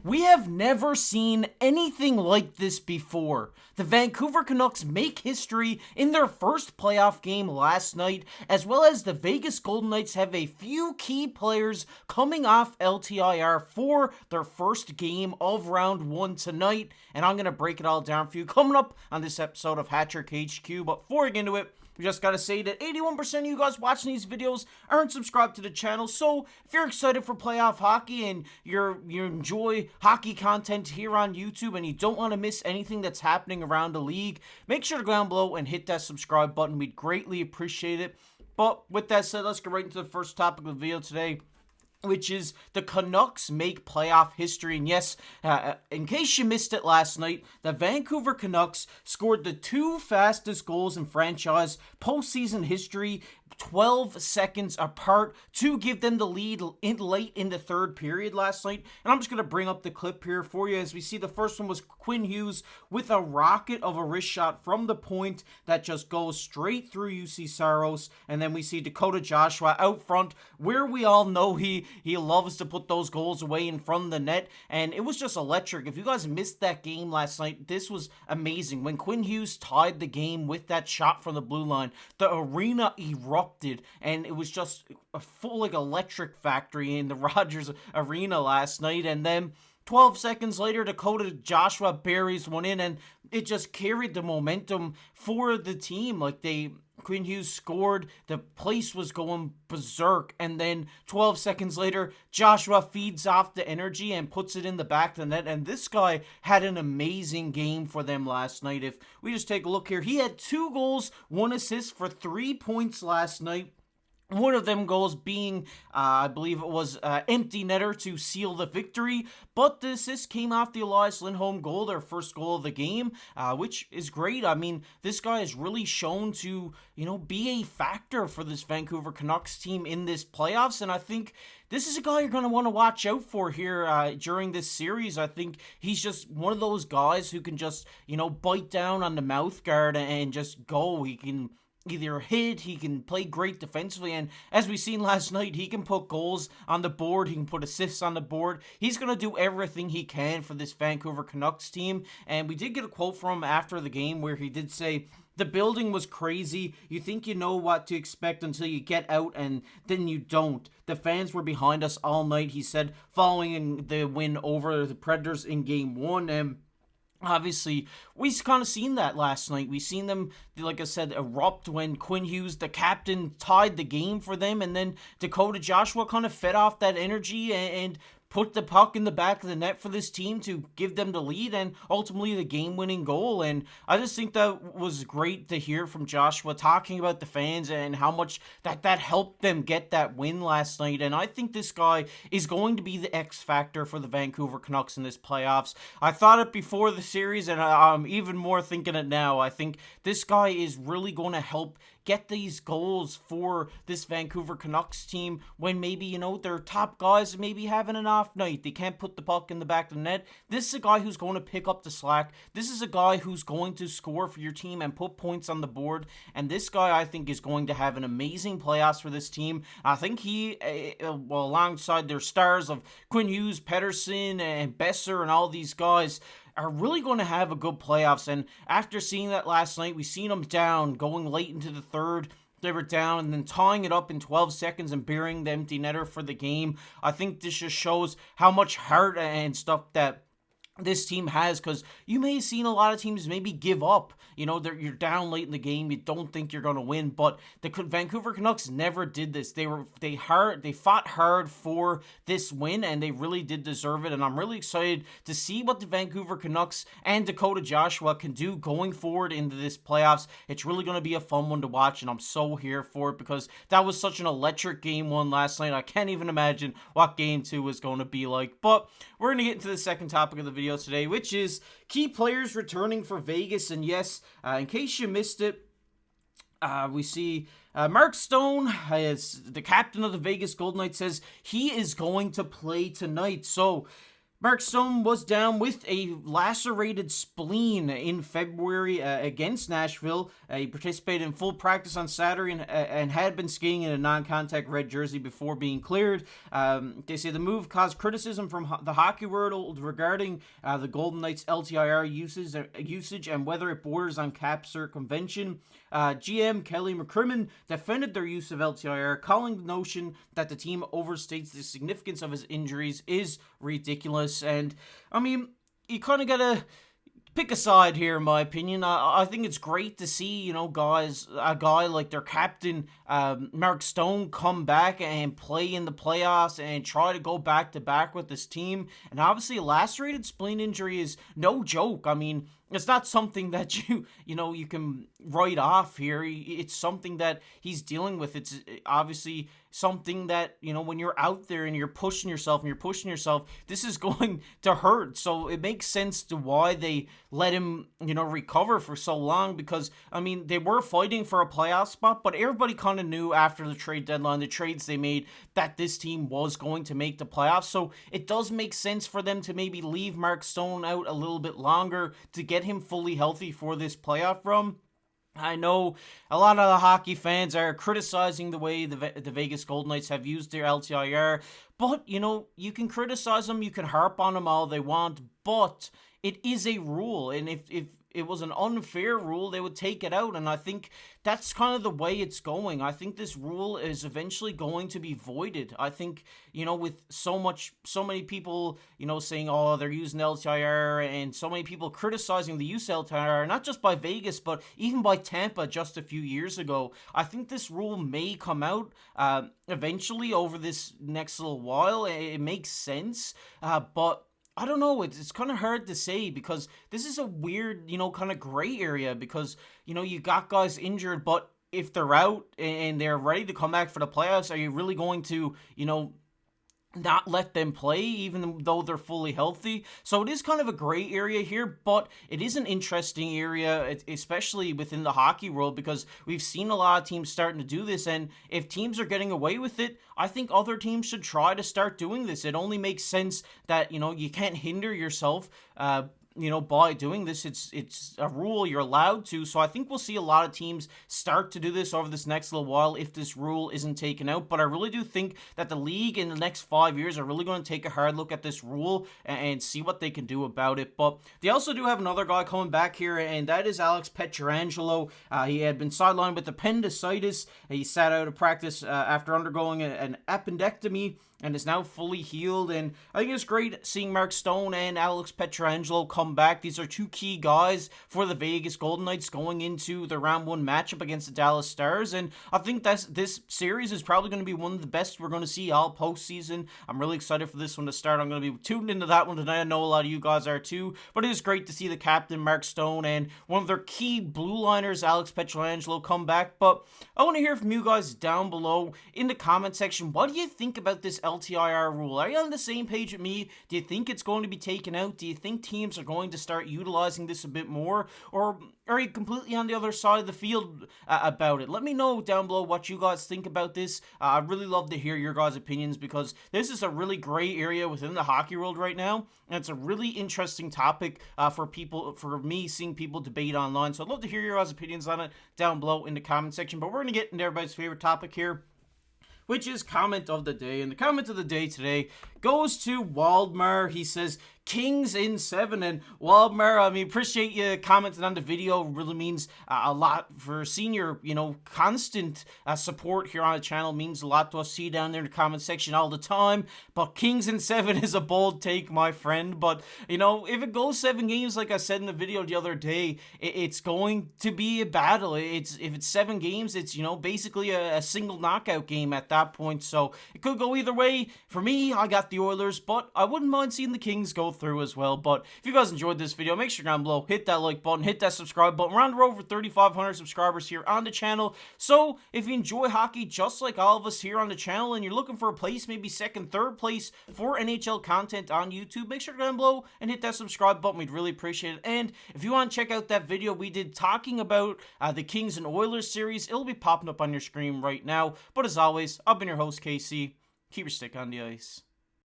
We have never seen anything like this before. The Vancouver Canucks make history in their first playoff game last night, as well as the Vegas Golden Knights have a few key players coming off LTIR for their first game of round one tonight, and I'm going to break it all down for you coming up on this episode of Hat-Trick HQ. But before we get into it, we just gotta say that 81% of you guys watching these videos aren't subscribed to the channel, so if you're excited for playoff hockey and you enjoy hockey content here on YouTube and you don't want to miss anything that's happening around the league, make sure to go down below and hit that subscribe button. We'd greatly appreciate it. But with that said, let's get right into the first topic of the video today, which is the Canucks make playoff history. And yes, in case you missed it last night, the Vancouver Canucks scored the two fastest goals in franchise postseason history, 12 seconds apart, to give them the lead late in the third period last night. And I'm just going to bring up the clip here for you. As we see, the first one was Quinn Hughes with a rocket of a wrist shot from the point that just goes straight through UC Saros. And then we see Dakota Joshua out front, where we all know he loves to put those goals away in front of the net. And it was just electric. If you guys missed that game last night, this was amazing. When Quinn Hughes tied the game with that shot from the blue line, the arena erupted, and it was just a full like electric factory in the Rogers Arena last night. And then 12 seconds later, Dakota Joshua buries one in, and it just carried the momentum for the team. Quinn Hughes scored, the place was going berserk, and then 12 seconds later, Joshua feeds off the energy and puts it in the back of the net, and this guy had an amazing game for them last night. If we just take a look here, he had 2 goals, 1 assist for 3 points last night. One of them goals being, I believe it was empty netter to seal the victory, but the assist came off the Elias Lindholm goal, their first goal of the game, which is great. I mean, this guy has really shown to, be a factor for this Vancouver Canucks team in this playoffs, and I think this is a guy you're going to want to watch out for here during this series. I think he's just one of those guys who can just, bite down on the mouth guard and just go. He can either hit, he can play great defensively, and as we seen last night, he can put goals on the board, he can put assists on the board. He's going to do everything he can for this Vancouver Canucks team, and we did get a quote from him after the game where he did say, "The building was crazy. You think you know what to expect until you get out, and then you don't. The fans were behind us all night," he said, following the win over the Predators in Game 1, and obviously, we kind of seen that last night. We seen them, like I said, erupt when Quinn Hughes, the captain, tied the game for them, and then Dakota Joshua kind of fed off that energy and put the puck in the back of the net for this team to give them the lead and ultimately the game-winning goal. And I just think that was great to hear from Joshua talking about the fans and how much that helped them get that win last night. And I think this guy is going to be the X factor for the Vancouver Canucks in this playoffs. I thought it before the series, and I'm even more thinking it now. I think this guy is really going to help get these goals for this Vancouver Canucks team when maybe, their top guys maybe having an off night. They can't put the puck in the back of the net. This is a guy who's going to pick up the slack. This is a guy who's going to score for your team and put points on the board. And this guy, I think, is going to have an amazing playoffs for this team. I think he, alongside their stars of Quinn Hughes, Pettersson, and Besser, and all these guys, are really going to have a good playoffs. And after seeing that last night, we seen them down going late into the third. They were down and then tying it up in 12 seconds and burying the empty netter for the game. I think this just shows how much heart and stuff that this team has, because you may have seen a lot of teams maybe give up. You're down late in the game, you don't think you're going to win, but the Vancouver Canucks never did this. They fought hard for this win, and they really did deserve it. And I'm really excited to see what the Vancouver Canucks and Dakota Joshua can do going forward into this playoffs. It's really going to be a fun one to watch, and I'm so here for it because that was such an electric Game 1 last night. I can't even imagine what Game 2 is going to be like. But we're going to get into the second topic of the video today, which is key players returning for Vegas. And yes, in case you missed it, we see Mark Stone, as the captain of the Vegas Golden Knights, says he is going to play tonight. So Mark Stone was down with a lacerated spleen in February against Nashville. He participated in full practice on Saturday and had been skating in a non-contact red jersey before being cleared. They say the move caused criticism from the hockey world regarding the Golden Knights' LTIR usage and whether it borders on cap circumvention. GM Kelly McCrimmon defended their use of LTIR, calling the notion that the team overstates the significance of his injuries is ridiculous. And I mean, you kind of gotta pick a side here, in my opinion. I think it's great to see, a guy like their captain, Mark Stone, come back and play in the playoffs and try to go back to back with this team. And obviously, a lacerated spleen injury is no joke. I mean, it's not something that you can write off here. It's something that he's dealing with. It's obviously something that, when you're out there and you're pushing yourself, this is going to hurt. So it makes sense to why they let him, recover for so long, because, I mean, they were fighting for a playoff spot, but everybody kind of knew after the trade deadline, the trades they made, that this team was going to make the playoffs. So it does make sense for them to maybe leave Mark Stone out a little bit longer to get him fully healthy for this playoff run. I know a lot of the hockey fans are criticizing the way the Vegas Golden Knights have used their LTIR, but, you can criticize them, you can harp on them all they want, but it is a rule, and if it was an unfair rule, they would take it out, and I think that's kind of the way it's going. I think this rule is eventually going to be voided. I think, with so many people, saying, oh, they're using LTIR, and so many people criticizing the use of LTIR, not just by Vegas, but even by Tampa just a few years ago. I think this rule may come out eventually over this next little while. It makes sense, but I don't know, it's kind of hard to say, because this is a weird, kind of gray area, because, you got guys injured, but if they're out and they're ready to come back for the playoffs, are you really going to, not let them play even though they're fully healthy? So it is kind of a gray area here, but it is an interesting area, especially within the hockey world, because we've seen a lot of teams starting to do this, and if teams are getting away with it, I think other teams should try to start doing this. It only makes sense that, you can't hinder yourself by doing this. It's a rule, you're allowed to. So I think we'll see a lot of teams start to do this over this next little while if this rule isn't taken out. But I really do think that the league in the next 5 years are really going to take a hard look at this rule and see what they can do about it. But they also do have another guy coming back here, and that is Alex Pietrangelo. He had been sidelined with appendicitis. He sat out of practice after undergoing an appendectomy and is now fully healed. And I think it's great seeing Mark Stone and Alex Pietrangelo come back. These are two key guys for the Vegas Golden Knights going into the round one matchup against the Dallas Stars. And I think this series is probably going to be one of the best we're going to see all postseason. I'm really excited for this one to start. I'm going to be tuned into that one tonight. I know a lot of you guys are too. But it is great to see the captain, Mark Stone, and one of their key blue liners, Alex Pietrangelo, come back. But I want to hear from you guys down below in the comment section. What do you think about this LTIR rule? Are you on the same page with me? Do you think it's going to be taken out? Do you think teams are going to start utilizing this a bit more? Or are you completely on the other side of the field about it? Let me know down below what you guys think about this. I'd really love to hear your guys' opinions, because this is a really gray area within the hockey world right now, and it's a really interesting topic for me seeing people debate online. So I'd love to hear your guys' opinions on it down below in the comment section. But we're going to get into everybody's favorite topic here, which is comment of the day. And the comment of the day today goes to Waldmar. He says, Kings in 7. And Waldmar, I mean, appreciate you commenting on the video. It really means a lot for senior, constant support here on the channel. Means a lot to us. See you down there in the comment section all the time. But Kings in 7 is a bold take, my friend. But, if it goes 7 games, like I said in the video the other day, it's going to be a battle. If it's 7 games, it's, basically a single knockout game at that point. So it could go either way. For me, I got the Oilers, but I wouldn't mind seeing the Kings go through as well. But if you guys enjoyed this video, make sure down below, hit that like button, hit that subscribe button. We're on over 3,500 subscribers here on the channel. So if you enjoy hockey just like all of us here on the channel, and you're looking for a place, maybe second, third place for NHL content on YouTube, make sure down below and hit that subscribe button. We'd really appreciate it. And if you want to check out that video we did talking about the Kings and Oilers series, it'll be popping up on your screen right now. But as always, I've been your host, KC. Keep your stick on the ice.